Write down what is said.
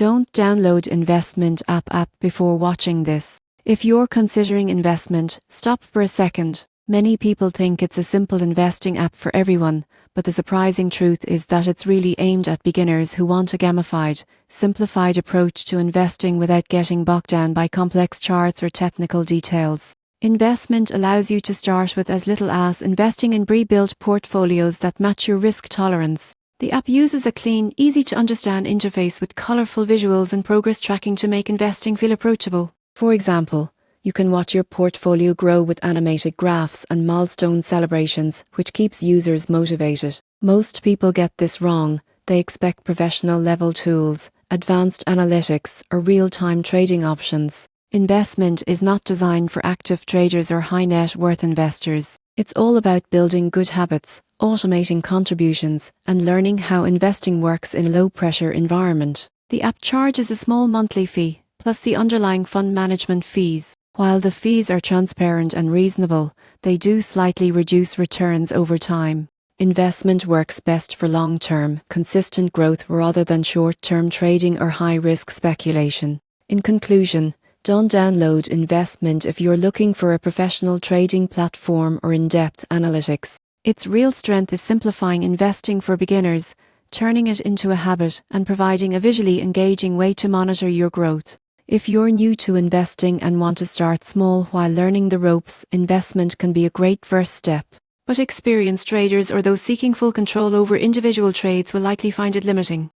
Don't download Investmint app before watching this. If you're considering investment, stop for a second. Many people think it's a simple investing app for everyone, but the surprising truth is that it's really aimed at beginners who want a gamified, simplified approach to investing without getting bogged down by complex charts or technical details. Investmint allows you to start with as little as investing in pre-built portfolios that match your risk tolerance. The app uses a clean, easy-to-understand interface with colorful visuals and progress tracking to make investing feel approachable. For example, you can watch your portfolio grow with animated graphs and milestone celebrations, which keeps users motivated. Most people get this wrong. They expect professional-level tools, advanced analytics, or real-time trading options. Investmint is not designed for active traders or high-net-worth investors. It's all about building good habits, automating contributions, and learning how investing works in a low-pressure environment. The app charges a small monthly fee, plus the underlying fund management fees. While the fees are transparent and reasonable, they do slightly reduce returns over time. Investment works best for long-term, consistent growth rather than short-term trading or high-risk speculation. In conclusion, don't download Investmint if you're looking for a professional trading platform or in-depth analytics. Its real strength is simplifying investing for beginners, turning it into a habit, and providing a visually engaging way to monitor your growth. If you're new to investing and want to start small while learning the ropes, Investmint can be a great first step. But experienced traders or those seeking full control over individual trades will likely find it limiting.